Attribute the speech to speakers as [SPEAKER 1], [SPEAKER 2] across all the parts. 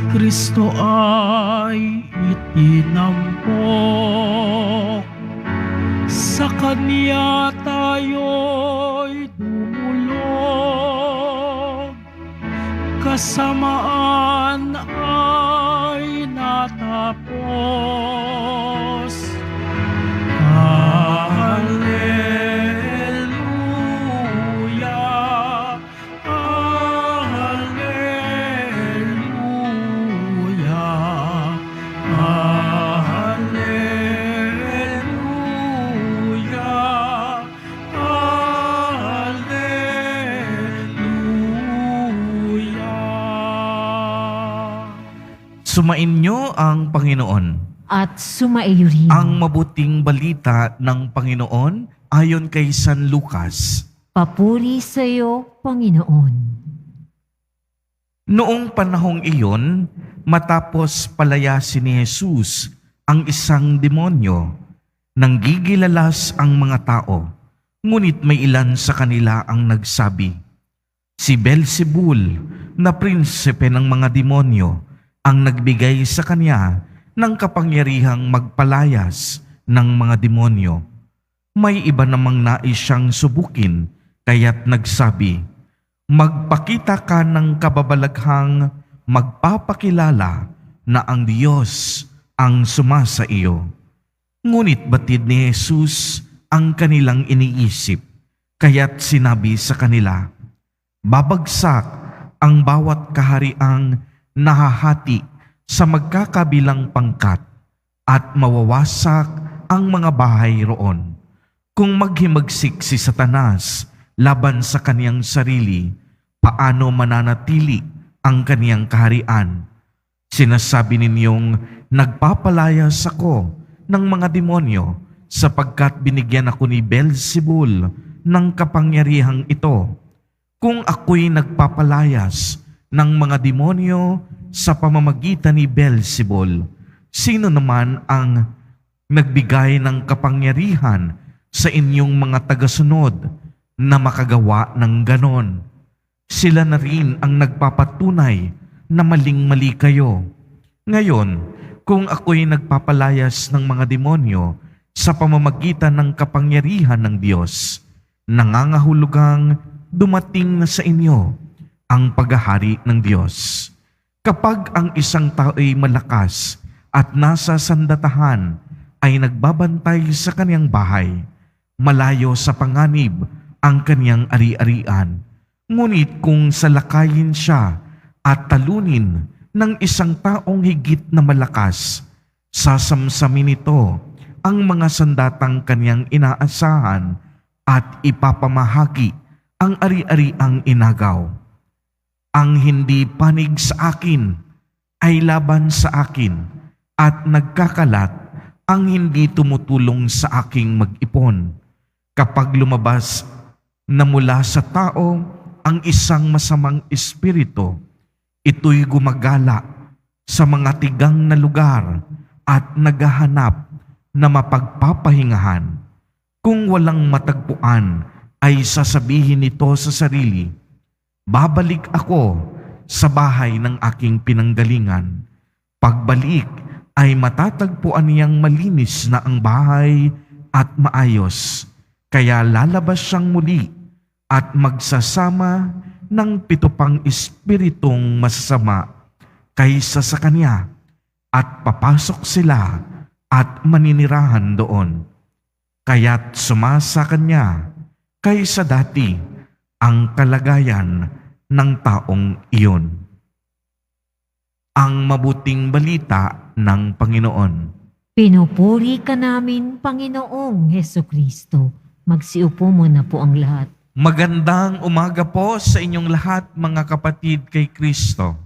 [SPEAKER 1] Kristo ay itinampok, sa Kanya tayo'y dumulog, kasamaan ay natapos. Hallelujah, Hallelujah, Hallelujah, Hallelujah.
[SPEAKER 2] Sumainyo ang Panginoon.
[SPEAKER 3] At sumaiyo rin.
[SPEAKER 2] Ang mabuting balita ng Panginoon ayon kay San Lucas.
[SPEAKER 3] Papuri sa iyo, Panginoon.
[SPEAKER 2] Noong panahong iyon, matapos palayasin ni Jesus ang isang demonyo, nanggigilalas ang mga tao, ngunit may ilan sa kanila ang nagsabi, "Si Beelzebul, na prinsipe ng mga demonyo, ang nagbigay sa kanya ng kapangyarihang magpalayas ng mga demonyo." May iba namang nais siyang subukin, kaya't nagsabi, "Magpakita ka ng kababalaghang magpapakilala na ang Diyos ang sumasa iyo." Ngunit batid ni Jesus ang kanilang iniisip, kaya't sinabi sa kanila, "Babagsak ang bawat kahariang nahahati sa magkakabilang pangkat at mawawasak ang mga bahay roon. Kung maghimagsik si Satanas laban sa kaniyang sarili, paano mananatili ang kaniyang kaharian? Sinasabi ninyong nagpapalayas ako ng mga demonyo sapagkat binigyan ako ni Beelzebul ng kapangyarihang ito. Kung ako'y nagpapalayas ng mga demonyo sa pamamagitan ni Beelzebul, sino naman ang nagbigay ng kapangyarihan sa inyong mga tagasunod na makagawa ng ganon? Sila na rin ang nagpapatunay na maling-mali kayo. Ngayon, kung ako'y nagpapalayas ng mga demonyo sa pamamagitan ng kapangyarihan ng Diyos, nangangahulugang dumating na sa inyo ang paghahari ng Diyos. Kapag ang isang tao ay malakas at nasa sandatahan ay nagbabantay sa kaniyang bahay, malayo sa panganib ang kaniyang ari-arian. Ngunit kung salakayin siya at talunin ng isang taong higit na malakas, sasamsamin nito ang mga sandatang kaniyang inaasahan at ipapamahagi ang ari-ariang inagaw. Ang hindi panig sa akin ay laban sa akin, at nagkakalat ang hindi tumutulong sa aking mag-ipon. Kapag lumabas na mula sa tao ang isang masamang espiritu, ito'y gumagala sa mga tigang na lugar at naghahanap na mapagpapahingahan. Kung walang matagpuan, ay sasabihin nito sa sarili, "Babalik ako sa bahay ng aking pinanggalingan." Pagbalik ay matatagpuan niyang malinis na ang bahay at maayos, kaya lalabas siyang muli at magsasama ng 7 pang espiritong masasama kaysa sa kanya, at papasok sila at maninirahan doon. Kaya't sumasa kanya kaysa dati ang kalagayan ng taong iyon. Ang mabuting balita ng Panginoon.
[SPEAKER 3] Pinupuri ka namin, Panginoong Hesukristo. Magsiupo muna po ang lahat.
[SPEAKER 2] Magandang umaga po sa inyong lahat, mga kapatid kay Kristo.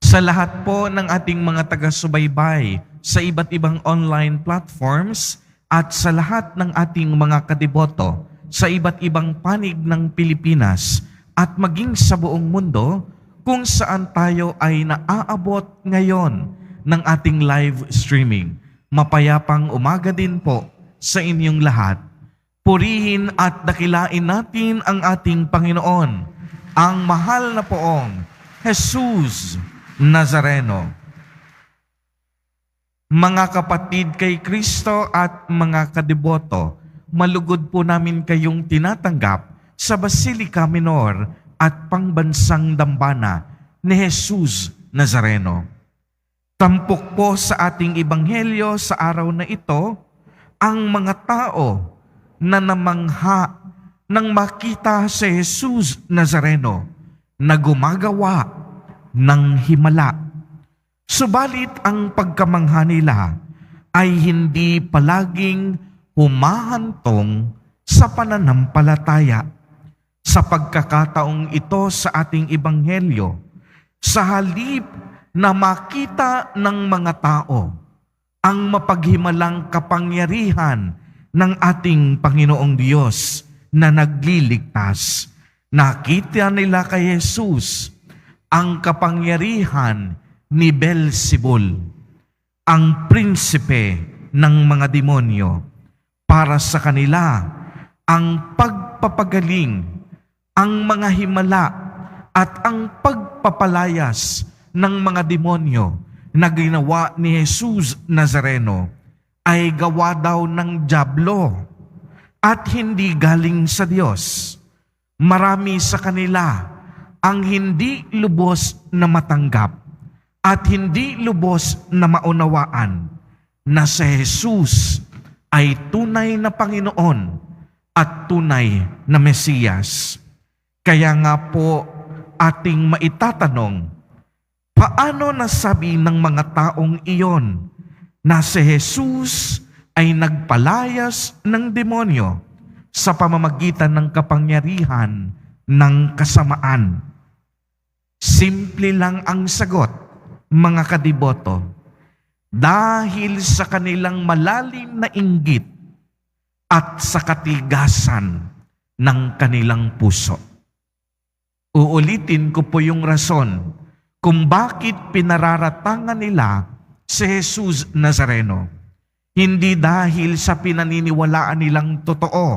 [SPEAKER 2] Sa lahat po ng ating mga taga-subaybay sa iba't ibang online platforms at sa lahat ng ating mga kadeboto sa iba't ibang panig ng Pilipinas at maging sa buong mundo kung saan tayo ay naaabot ngayon ng ating live streaming. Mapayapang umaga din po sa inyong lahat. Purihin at dakilain natin ang ating Panginoon, ang mahal na poong Jesus Nazareno. Mga kapatid kay Kristo at mga kadeboto, malugod po namin kayong tinatanggap sa Basilica Minor at Pangbansang Dambana ni Jesus Nazareno. Tampok po sa ating ebanghelyo sa araw na ito ang mga tao na namangha nang makita si Jesus Nazareno na gumagawa ng himala. Subalit ang pagkamangha nila ay hindi palaging humahantong sa pananampalataya. Sa pagkakataong ito sa ating ebanghelyo, sa halip na makita ng mga tao ang mapaghimalang kapangyarihan ng ating Panginoong Diyos na nagliligtas, nakita nila kay Jesus ang kapangyarihan ni Beelzebul, ang prinsipe ng mga demonyo. Para sa kanila, ang pagpapagaling, ang mga himala at ang pagpapalayas ng mga demonyo na ginawa ni Jesus Nazareno ay gawa daw ng dyablo at hindi galing sa Diyos. Marami sa kanila ang hindi lubos na matanggap at hindi lubos na maunawaan na si Jesus ay tunay na Panginoon at tunay na Mesiyas. Kaya nga po ating maitatanong, paano nasabi ng mga taong iyon na si Jesus ay nagpalayas ng demonyo sa pamamagitan ng kapangyarihan ng kasamaan? Simple lang ang sagot, mga kadeboto. Dahil sa kanilang malalim na inggit at sa katigasan ng kanilang puso. Uulitin ko po yung rason kung bakit pinararatangan nila si Jesus Nazareno. Hindi dahil sa pinaniniwalaan nilang totoo,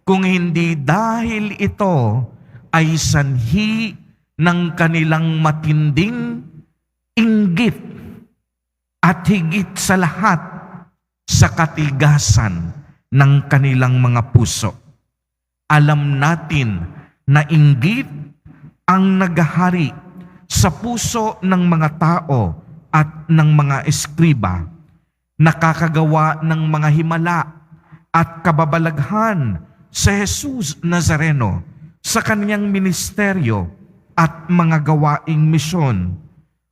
[SPEAKER 2] kung hindi dahil ito ay sanhi ng kanilang matinding inggit at higit sa lahat sa katigasan ng kanilang mga puso. Alam natin na inggit ang naghahari sa puso ng mga tao at ng mga eskriba, nakakagawa ng mga himala at kababalaghan sa Jesus Nazareno sa kanyang ministeryo at mga gawaing misyon.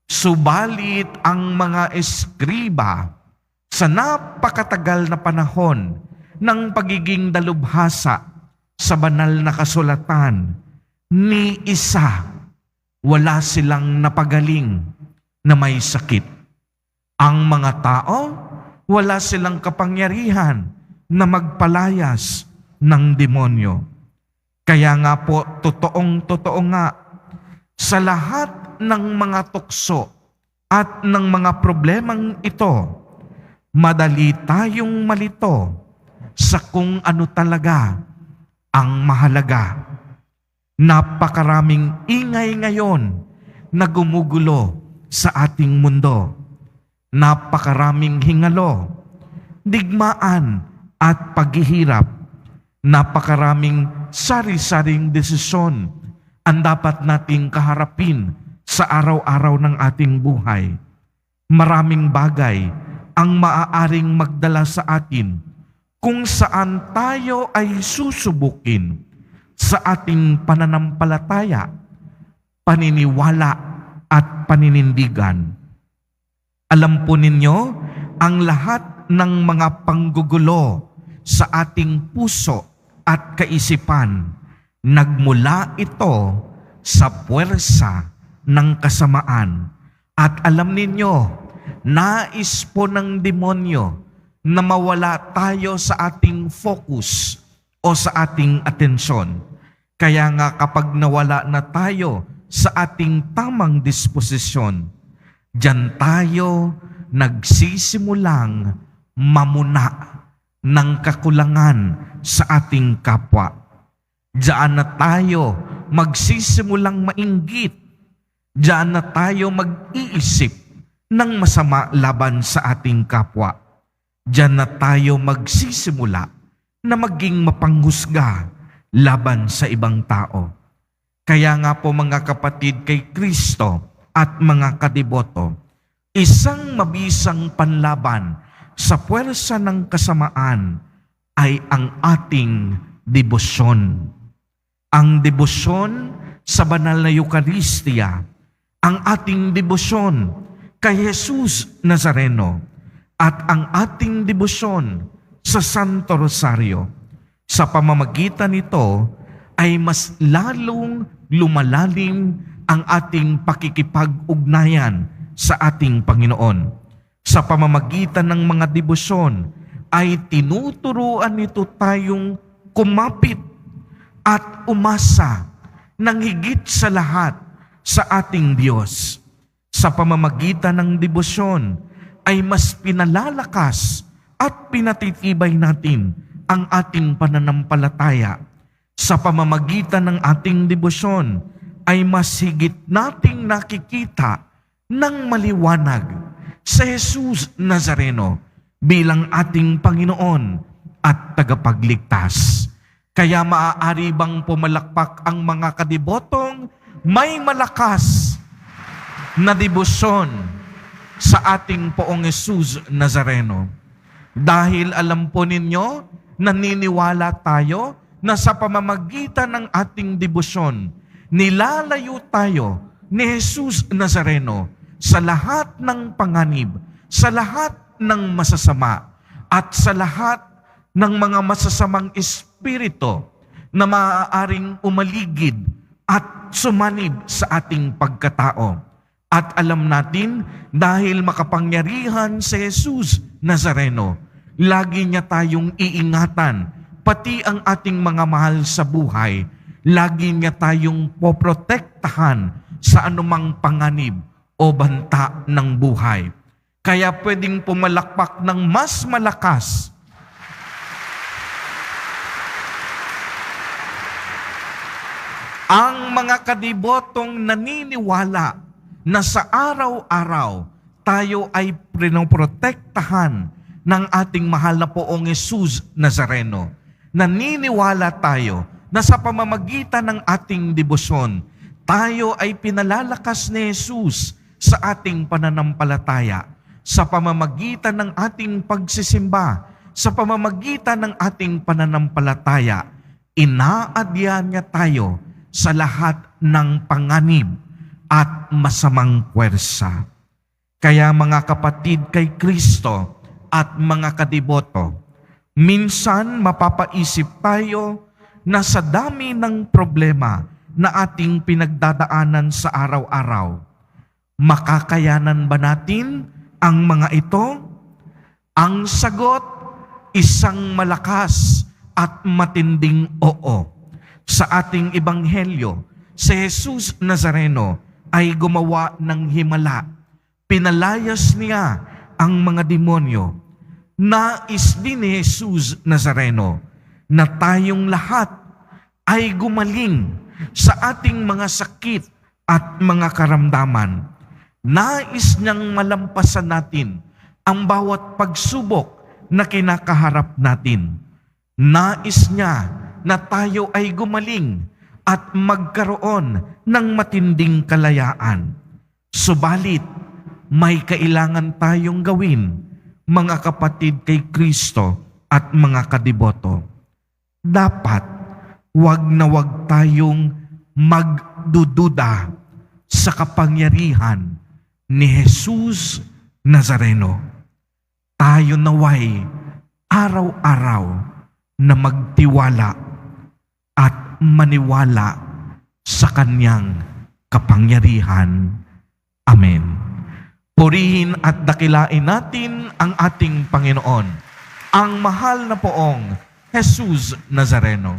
[SPEAKER 2] Subalit ang mga eskriba sa napakatagal na panahon ng pagiging dalubhasa sa banal na kasulatan, ni isa wala silang napagaling na may sakit. Ang mga tao, wala silang kapangyarihan na magpalayas ng demonyo. Kaya nga po, totoong-totoo nga, sa lahat ng mga tukso at ng mga problemang ito, madali tayong malito sa kung ano talaga ang mahalaga. Napakaraming ingay ngayon na gumugulo sa ating mundo. Napakaraming hingalo, digmaan at paghihirap. Napakaraming sari-saring desisyon ang dapat nating kaharapin sa araw-araw ng ating buhay. Maraming bagay ang maaaring magdala sa atin kung saan tayo ay susubukin sa ating pananampalataya, paniniwala at paninindigan. Alam po ninyo, ang lahat ng mga panggugulo sa ating puso at kaisipan, nagmula ito sa puwersa ng kasamaan. At alam ninyo, nais po ng demonyo na mawala tayo sa ating focus o sa ating atensyon. Kaya nga kapag nawala na tayo sa ating tamang disposisyon, diyan tayo nagsisimulang mamuna ng kakulangan sa ating kapwa. Diyan na tayo magsisimulang mainggit. Diyan na tayo mag-iisip ng masama laban sa ating kapwa. Diyan na tayo magsisimula na maging mapanghusga laban sa ibang tao. Kaya nga po mga kapatid kay Kristo at mga kadiboto, isang mabisang panlaban sa puwersa ng kasamaan ay ang ating debosyon. Ang debosyon sa banal na Eucharistia, ang ating debosyon kay Jesus Nazareno, at ang ating debosyon sa Santo Rosario. Sa pamamagitan nito ay mas lalong lumalalim ang ating pakikipag-ugnayan sa ating Panginoon. Sa pamamagitan ng mga debosyon ay tinuturuan nito tayong kumapit at umasa ng higit sa lahat sa ating Diyos. Sa pamamagitan ng debosyon ay mas pinalalakas at pinatitibay natin ang ating pananampalataya. Sa pamamagitan ng ating debosyon ay mas higit nating nakikita ng maliwanag sa Jesus Nazareno bilang ating Panginoon at tagapagligtas. Kaya maaari bang pumalakpak ang mga kadibotong may malakas na debosyon sa ating Poong Jesus Nazareno? Dahil alam po ninyo, naniniwala tayo na sa pamamagitan ng ating debosyon, nilalayo tayo ni Jesus Nazareno sa lahat ng panganib, sa lahat ng masasama, at sa lahat ng mga masasamang espiritu na maaaring umaligid at sumanib sa ating pagkatao. At alam natin, dahil makapangyarihan si Jesus Nazareno, lagi niya tayong iingatan, pati ang ating mga mahal sa buhay, lagi niya tayong poprotektahan sa anumang panganib o banta ng buhay. Kaya pwedeng pumalakpak ng mas malakas ang mga kadibotong naniniwala na sa araw-araw tayo ay pinoprotektahan ng ating mahal na Poong Jesus Nazareno. Naniniwala tayo na sa pamamagitan ng ating debosyon, tayo ay pinalalakas ni Jesus sa ating pananampalataya. Sa pamamagitan ng ating pagsisimba, sa pamamagitan ng ating pananampalataya, inaadya niya tayo sa lahat ng panganib at masamang puwersa. Kaya mga kapatid kay Kristo at mga kadiboto, minsan mapapaisip tayo na sa dami ng problema na ating pinagdadaanan sa araw-araw, makakayanan ba natin ang mga ito? Ang sagot, isang malakas at matinding oo. Sa ating ebanghelyo, si Jesus Nazareno ay gumawa ng himala. Pinalayas niya ang mga demonyo. Nais din ni Jesus Nazareno na tayong lahat ay gumaling sa ating mga sakit at mga karamdaman. Nais niyang malampasan natin ang bawat pagsubok na kinakaharap natin. Nais niya na tayo ay gumaling at magkaroon ng matinding kalayaan. Subalit, may kailangan tayong gawin, mga kapatid kay Kristo at mga kadiboto. Dapat, wag na wag tayong magdududa sa kapangyarihan ni Jesus Nazareno. Tayo naway araw-araw na magtiwala at maniwala sa Kanyang kapangyarihan. Amen. Purihin at dakilain natin ang ating Panginoon, ang mahal na Poong Jesus Nazareno.